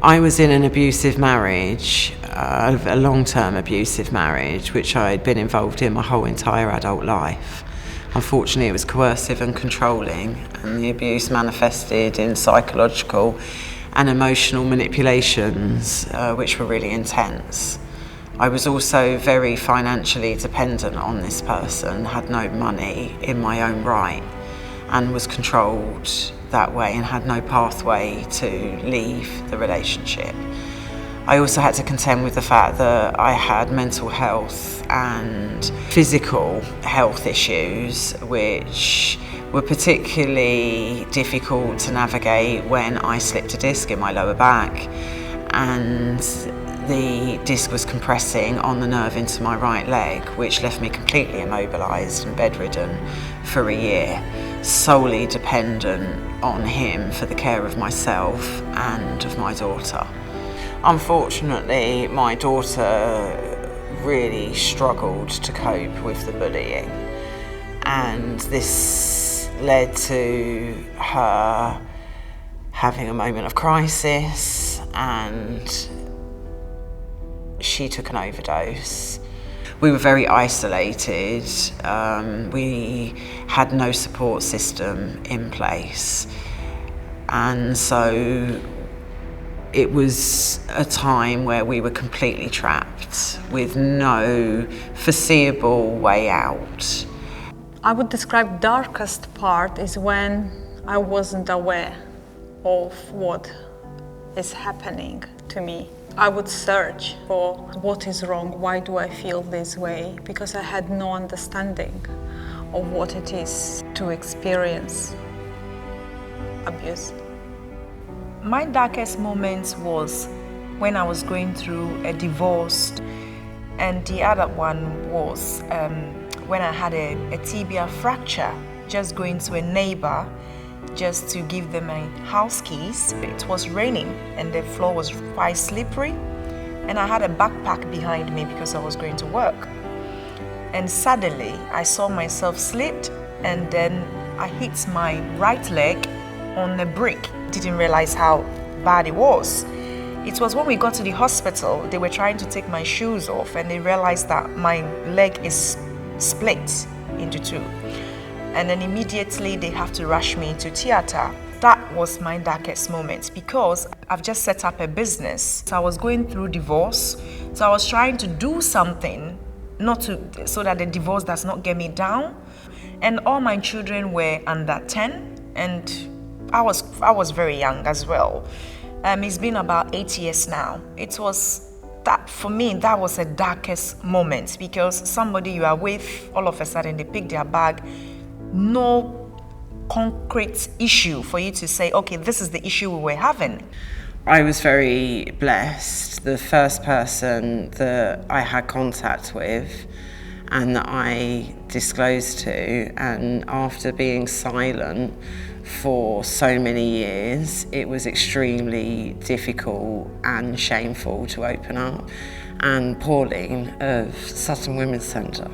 I was in an abusive marriage, a long-term abusive marriage, which I'd been involved in my whole entire adult life. Unfortunately, it was coercive and controlling, and the abuse manifested in psychological and emotional manipulations, which were really intense. I was also very financially dependent on this person, had no money in my own right, and was controlled that way and had no pathway to leave the relationship. I also had to contend with the fact that I had mental health and physical health issues, which were particularly difficult to navigate when I slipped a disc in my lower back, and the disc was compressing on the nerve into my right leg, which left me completely immobilised and bedridden for a year, solely dependent on him for the care of myself and of my daughter. Unfortunately, my daughter really struggled to cope with the bullying, and this led to her having a moment of crisis, and she took an overdose. We were very isolated. We had no support system in place, and so it was a time where we were completely trapped with no foreseeable way out. I would describe darkest part is when I wasn't aware of what is happening to me. I would search for what is wrong, why do I feel this way, because I had no understanding of what it is to experience abuse. My darkest moments was when I was going through a divorce, and the other one was when I had a tibia fracture, just going to a neighbor just to give them my house keys. It was raining and the floor was quite slippery, and I had a backpack behind me because I was going to work. And suddenly I saw myself slipped, and then I hit my right leg on a brick. Didn't realize how bad it was. It was when we got to the hospital, they were trying to take my shoes off, and they realized that my leg is split into two. And then immediately they have to rush me to theater. That was my darkest moment, because I've just set up a business. So I was going through divorce, so I was trying to do something so that the divorce does not get me down. And all my children were under 10, and I was very young as well. It's been about 8 years now. It was that, for me, that was the darkest moment, because somebody you are with, all of a sudden they pick their bag, no concrete issue for you to say, okay, this is the issue we were having. I was very blessed. The first person that I had contact with and that I disclosed to, and after being silent for so many years, it was extremely difficult and shameful to open up. And Pauline of Sutton Women's Centre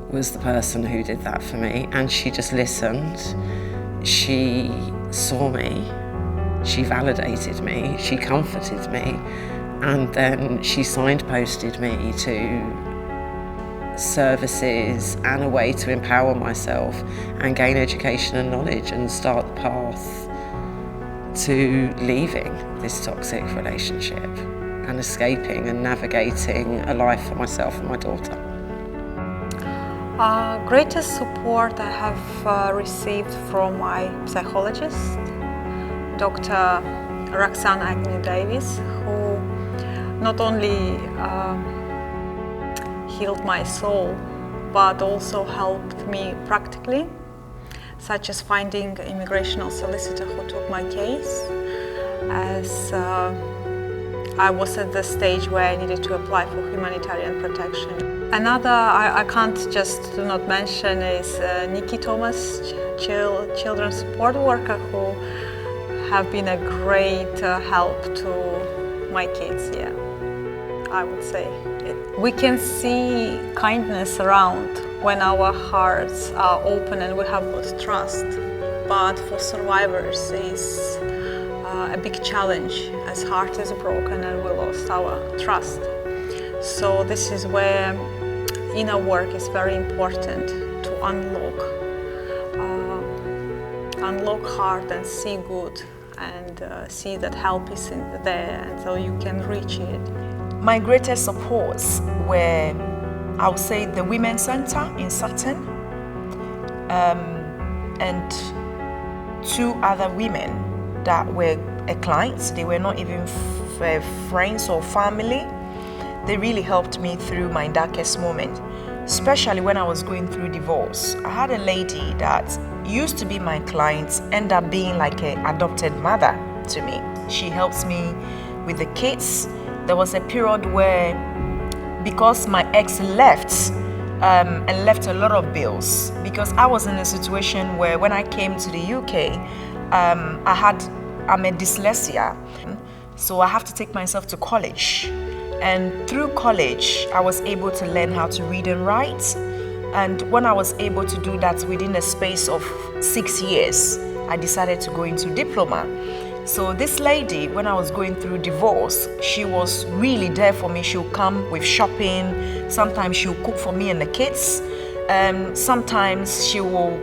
was the person who did that for me, and she just listened. She saw me, she validated me, she comforted me, and then she signposted me to services and a way to empower myself and gain education and knowledge and start the path to leaving this toxic relationship and escaping and navigating a life for myself and my daughter. Greatest support I have received from my psychologist, Dr. Roxanne Agnew-Davis, who not only healed my soul, but also helped me practically, such as finding an immigration solicitor who took my case, as I was at the stage where I needed to apply for humanitarian protection. Another I can't just do not mention is Nikki Thomas, children's support worker, who have been a great help to my kids, yeah, I would say. We can see kindness around when our hearts are open and we have good trust. But for survivors, it's a big challenge, as heart is broken and we lost our trust. So this is where inner work is very important to unlock heart and see good and see that help is in there, and so you can reach it. My greatest supports were, I would say, the Women's Center in Sutton, and 2 other women that were clients. They were not even friends or family. They really helped me through my darkest moment, especially when I was going through divorce. I had a lady that used to be my client, end up being like an adopted mother to me. She helps me with the kids. There was a period where, because my ex left, and left a lot of bills, because I was in a situation where when I came to the UK, I'm a dyslexia, so I have to take myself to college. And through college, I was able to learn how to read and write. And when I was able to do that within a space of 6 years, I decided to go into diploma. So this lady, when I was going through divorce, she was really there for me. She'll come with shopping. Sometimes she'll cook for me and the kids. Sometimes she will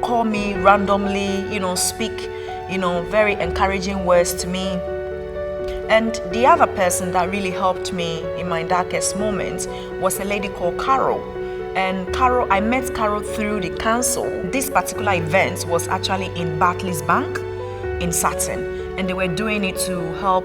call me randomly, speak, very encouraging words to me. And the other person that really helped me in my darkest moments was a lady called Carol. And Carol, I met Carol through the council. This particular event was actually in Barclays Bank in Sutton. And they were doing it to help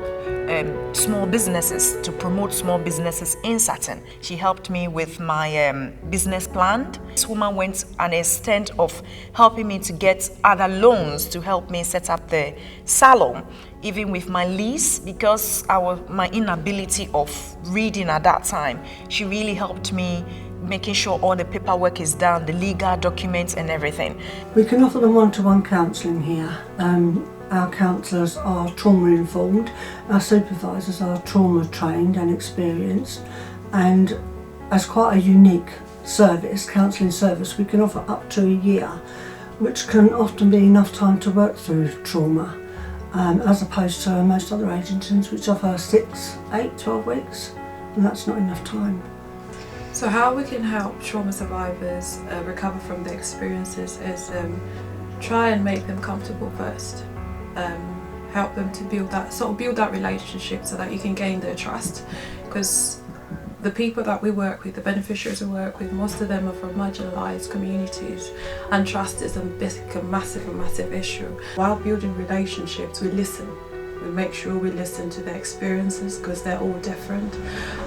small businesses, to promote small businesses in Sutton. She helped me with my business plan. This woman went an extent of helping me to get other loans to help me set up the salon, even with my lease, because my inability of reading at that time. She really helped me making sure all the paperwork is done, the legal documents and everything. We can offer them one-to-one counselling here. Our counsellors are trauma-informed, our supervisors are trauma-trained and experienced, and as quite a unique service, counselling service, we can offer up to a year, which can often be enough time to work through trauma, as opposed to most other agencies which offer 6, 8, 12 weeks, and that's not enough time. So how we can help trauma survivors recover from their experiences is try and make them comfortable first. Help them to build that relationship so that you can gain their trust, because the people that we work with, the beneficiaries we work with, most of them are from marginalised communities, and trust is a massive issue. While building relationships, we listen. We make sure we listen to their experiences, because they're all different,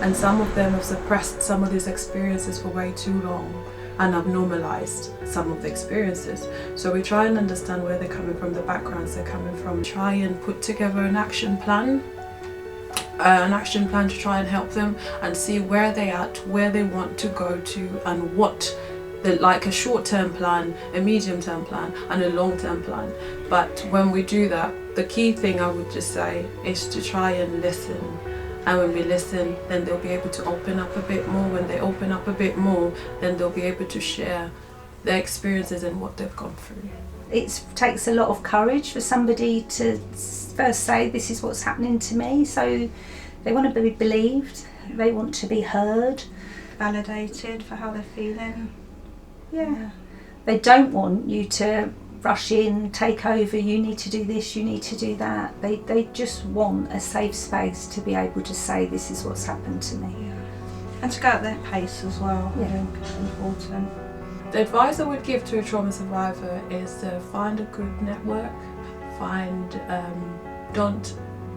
and some of them have suppressed some of these experiences for way too long and have normalized some of the experiences. So we try and understand where they're coming from, the backgrounds they're coming from, try and put together an action plan to try and help them and see where they're at, where they want to go to, and what like a short-term plan, a medium-term plan and a long-term plan. But when we do that, the key thing I would just say is to try and listen. And when we listen, then they'll be able to open up a bit more. When they open up a bit more, then they'll be able to share their experiences and what they've gone through. It takes a lot of courage for somebody to first say, this is what's happening to me. So they want to be believed, they want to be heard, validated for how they're feeling. Yeah. They don't want you to rush in, take over, you need to do this, you need to do that. They just want a safe space to be able to say, this is what's happened to me. Yeah. And to go at their pace as well, I think is important. The advice I would give to a trauma survivor is to find a good network,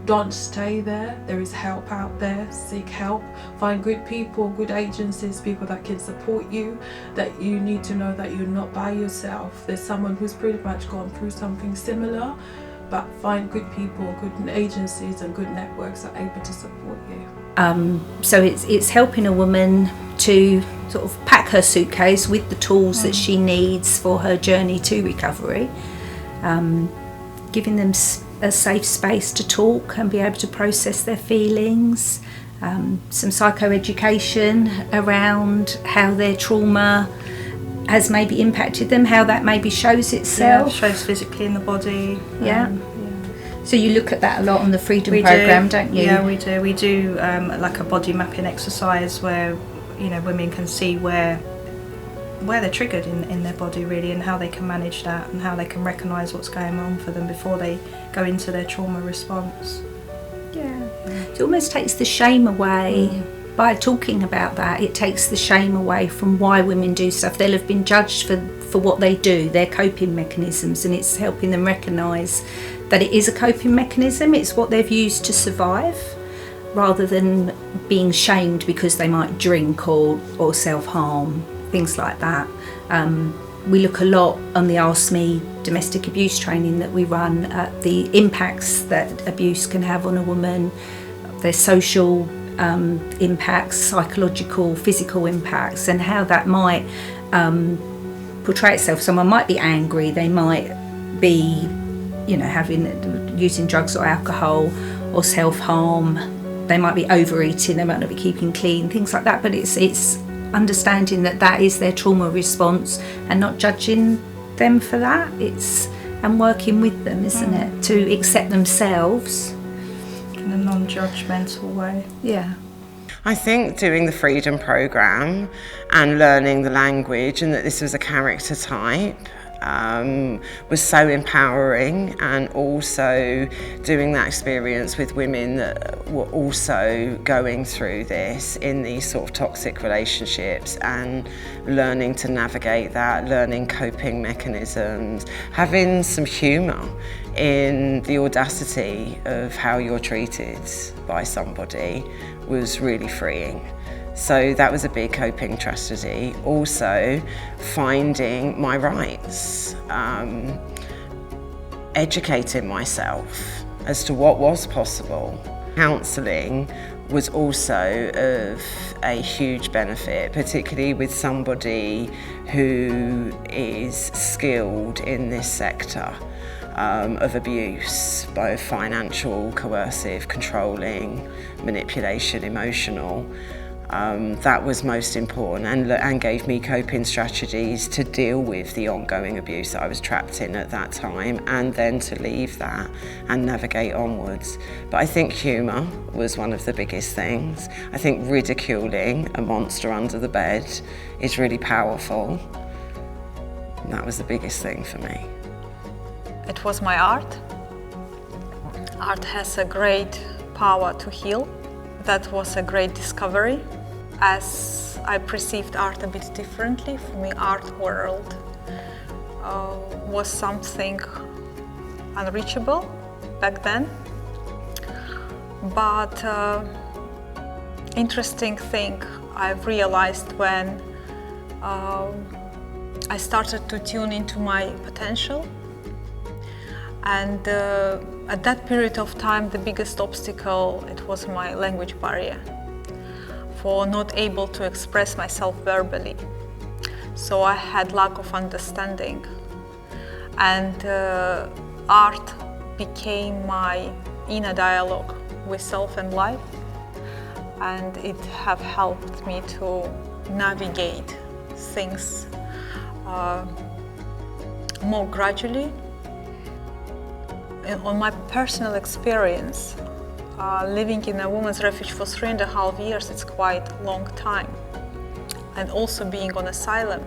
don't stay there. There is help out there, seek help, find good people, good agencies, people that can support you, that you need to know that you're not by yourself. There's someone who's pretty much gone through something similar, but find good people, good agencies and good networks that are able to support you. So it's helping a woman to sort of pack her suitcase with the tools that she needs for her journey to recovery, giving them a safe space to talk and be able to process their feelings, some psychoeducation around how their trauma has maybe impacted them, how that maybe shows itself. Yeah, shows physically in the body. So you look at that a lot on the Freedom We Programme, do, don't you? Yeah, we do. We do like a body mapping exercise where, you know, women can see where they're triggered in their body really, and how they can manage that and how they can recognise what's going on for them before they go into their trauma response. Yeah. It almost takes the shame away. By talking about that, it takes the shame away from why women do stuff. They'll have been judged for what they do, their coping mechanisms, and it's helping them recognise that it is a coping mechanism, it's what they've used to survive, rather than being shamed because they might drink or self-harm, things like that. We look a lot on the Ask Me domestic abuse training that we run at the impacts that abuse can have on a woman, their social impacts, psychological, physical impacts, and how that might portray itself. Someone might be angry, they might be, you know, using drugs or alcohol or self-harm, they might be overeating, they might not be keeping clean, things like that. But it's understanding that is their trauma response and not judging them for that. And working with them, isn't it, to accept themselves In a non-judgmental way. Yeah. I think doing the Freedom Programme and learning the language and that this was a character type was so empowering, and also doing that experience with women that were also going through this in these sort of toxic relationships, and learning to navigate that, learning coping mechanisms, having some humour in the audacity of how you're treated by somebody was really freeing. So that was a big coping strategy. Also, finding my rights, educating myself as to what was possible. Counselling was also of a huge benefit, particularly with somebody who is skilled in this sector of abuse, both financial, coercive, controlling, manipulation, emotional. That was most important, and gave me coping strategies to deal with the ongoing abuse that I was trapped in at that time, and then to leave that and navigate onwards. But I think humour was one of the biggest things. I think ridiculing a monster under the bed is really powerful. And that was the biggest thing for me. It was my art. Art has a great power to heal. That was a great discovery, as I perceived art a bit differently. For me, art world was something unreachable back then. But interesting thing I've realized when I started to tune into my potential. And at that period of time, the biggest obstacle, it was my language barrier, for not able to express myself verbally. So I had lack of understanding. And art became my inner dialogue with self and life. And it have helped me to navigate things more gradually. On my personal experience, living in a women's refuge for 3.5 years, it's quite a long time. And also being on asylum,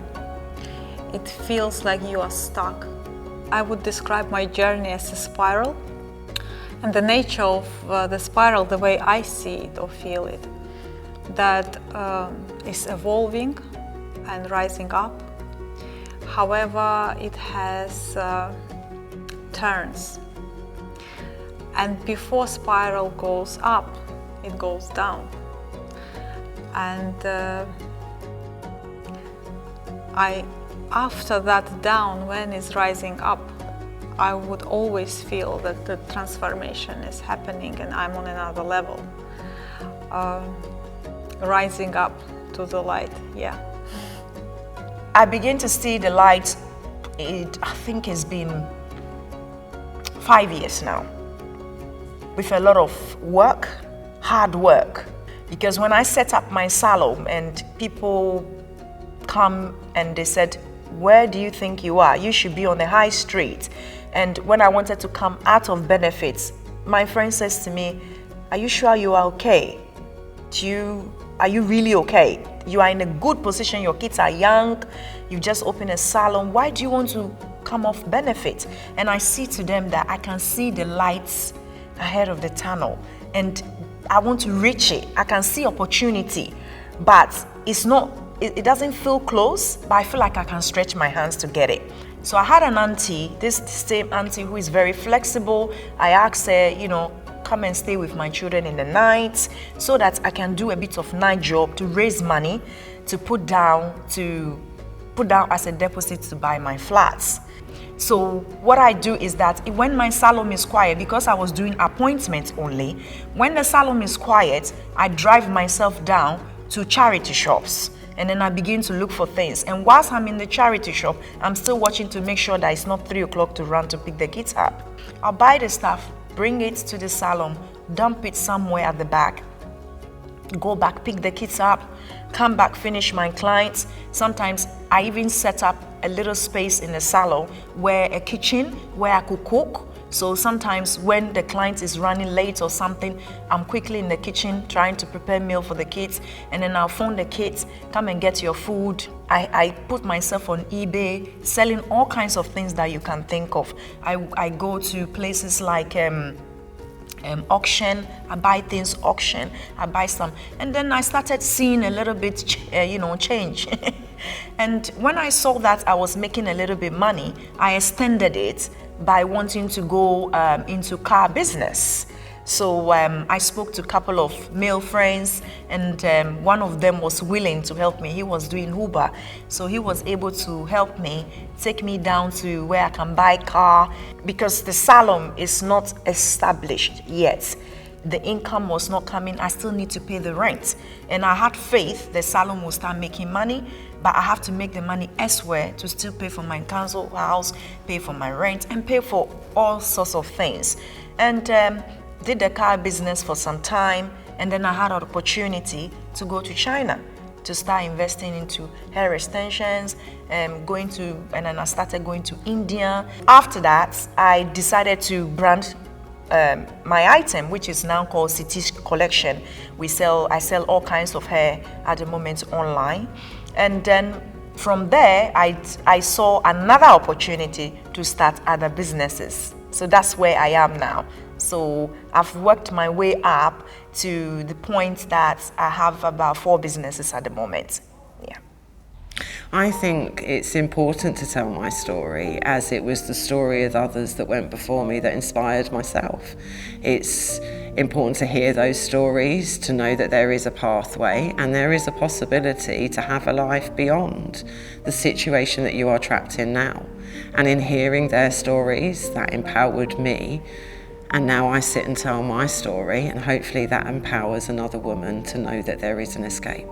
it feels like you are stuck. I would describe my journey as a spiral. And the nature of the spiral, the way I see it or feel it, that is evolving and rising up. However, it has turns. And before spiral goes up, it goes down. And after that down, when it's rising up, I would always feel that the transformation is happening and I'm on another level. Rising up to the light, yeah. I begin to see the light, I think it's been 5 years now. With a lot of work, hard work. Because when I set up my salon and people come and they said, Where do you think you are? You should be on the high street. And when I wanted to come out of benefits, my friend says to me, are you sure you are okay? Are you really okay? You are in a good position, your kids are young, you just opened a salon. Why do you want to come off benefit? And I see to them that I can see the lights ahead of the tunnel and I want to reach it. I can see opportunity, but it doesn't feel close, but I feel like I can stretch my hands to get it. So I had an auntie, this same auntie who is very flexible. I asked her, come and stay with my children in the night so that I can do a bit of night job to raise money to put down as a deposit to buy my flats. So what I do is that when my salon is quiet, because I was doing appointments only, when the salon is quiet, I drive myself down to charity shops. And then I begin to look for things. And whilst I'm in the charity shop, I'm still watching to make sure that it's not 3 o'clock to run to pick the kids up. I'll buy the stuff, bring it to the salon, dump it somewhere at the back, go back, pick the kids up, come back, finish my clients. Sometimes I even set up a little space in the salon where a kitchen where I could cook. So sometimes when the client is running late or something, I'm quickly in the kitchen trying to prepare meal for the kids, and then I'll phone the kids, come and get your food. I put myself on eBay, selling all kinds of things that you can think of. I go to places like auction, I buy things auction, I buy some, and then I started seeing a little bit, change. And when I saw that I was making a little bit money, I extended it by wanting to go into car business. So I spoke to a couple of male friends, and one of them was willing to help me. He was doing Uber, so he was able to help me, take me down to where I can buy car, because the salon is not established yet. The income was not coming. I still need to pay the rent, and I had faith the salon will start making money, but I have to make the money elsewhere to still pay for my council house, pay for my rent, and pay for all sorts of things. And did the car business for some time, and then I had an opportunity to go to China to start investing into hair extensions, and then I started going to India. After that, I decided to brand my item, which is now called City Collection. I sell all kinds of hair at the moment online. And then from there, I saw another opportunity to start other businesses. So that's where I am now. So I've worked my way up to the point that I have about 4 businesses at the moment. Yeah. I think it's important to tell my story, as it was the story of others that went before me that inspired myself. It's important to hear those stories, to know that there is a pathway and there is a possibility to have a life beyond the situation that you are trapped in now. And in hearing their stories, that empowered me. And now I sit and tell my story, and hopefully that empowers another woman to know that there is an escape.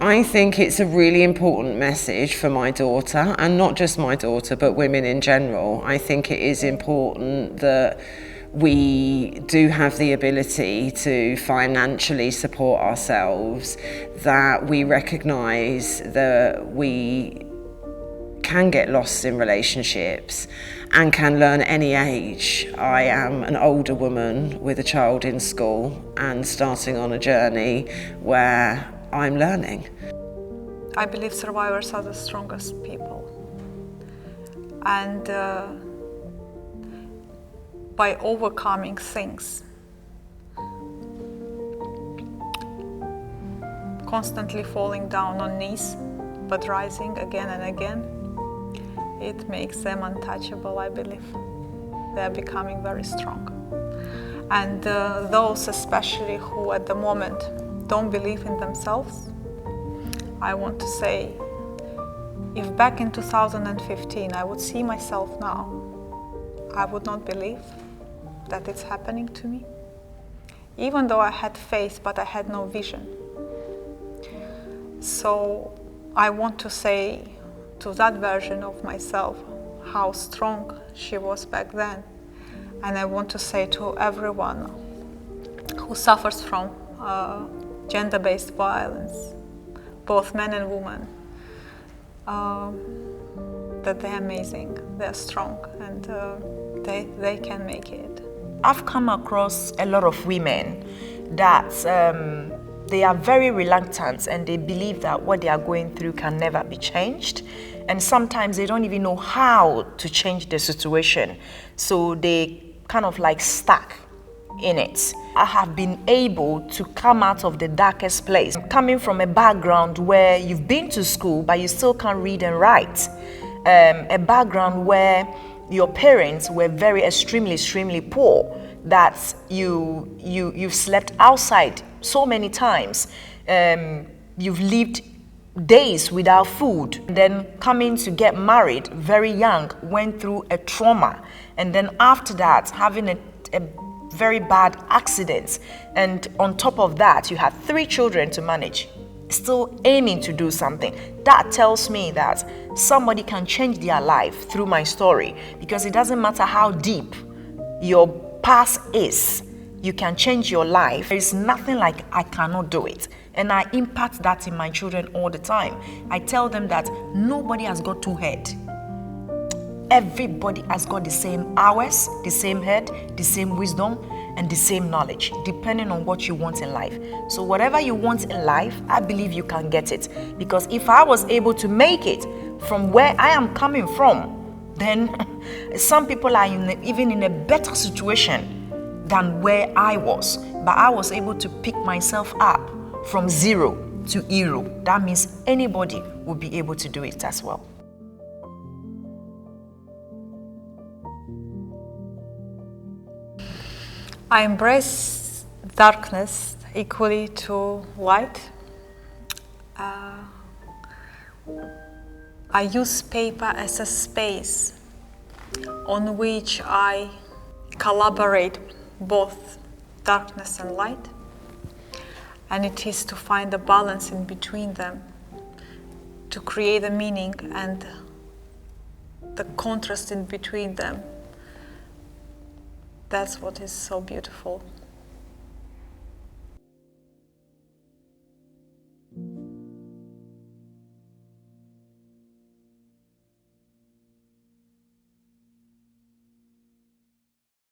I think it's a really important message for my daughter, and not just my daughter, but women in general. I think it is important that we do have the ability to financially support ourselves, that we recognise that we can get lost in relationships and can learn at any age. I am an older woman with a child in school and starting on a journey where I'm learning. I believe survivors are the strongest people. And by overcoming things, constantly falling down on knees, but rising again and again, it makes them untouchable, I believe. They're becoming very strong. And those especially who at the moment don't believe in themselves, I want to say, if back in 2015 I would see myself now, I would not believe that it's happening to me. Even though I had faith, but I had no vision. So I want to say to that version of myself how strong she was back then. And I want to say to everyone who suffers from gender-based violence, both men and women, that they're amazing, they're strong, and they can make it. I've come across a lot of women that they are very reluctant and they believe that what they are going through can never be changed. And sometimes they don't even know how to change the situation. So they kind of like stuck in it. I have been able to come out of the darkest place. Coming from a background where you've been to school but you still can't read and write. A background where your parents were very extremely poor, that you've slept outside so many times. You've lived days without food. Then coming to get married very young, went through a trauma. And then after that, having a very bad accident. And on top of that, you had 3 children to manage, still aiming to do something. That tells me that somebody can change their life through my story, because it doesn't matter how deep your past is, you can change your life. There is nothing like I cannot do it. And I impact that in my children all the time. I tell them that nobody has got 2 heads. Everybody has got the same hours, the same head, the same wisdom, and the same knowledge, depending on what you want in life. So whatever you want in life, I believe you can get it. Because if I was able to make it from where I am coming from, then some people are even in a better situation than where I was. But I was able to pick myself up from 0 to hero. That means anybody will be able to do it as well. I embrace darkness equally to light. I use paper as a space on which I collaborate both darkness and light, and it is to find a balance in between them, to create a meaning and the contrast in between them. That's what is so beautiful.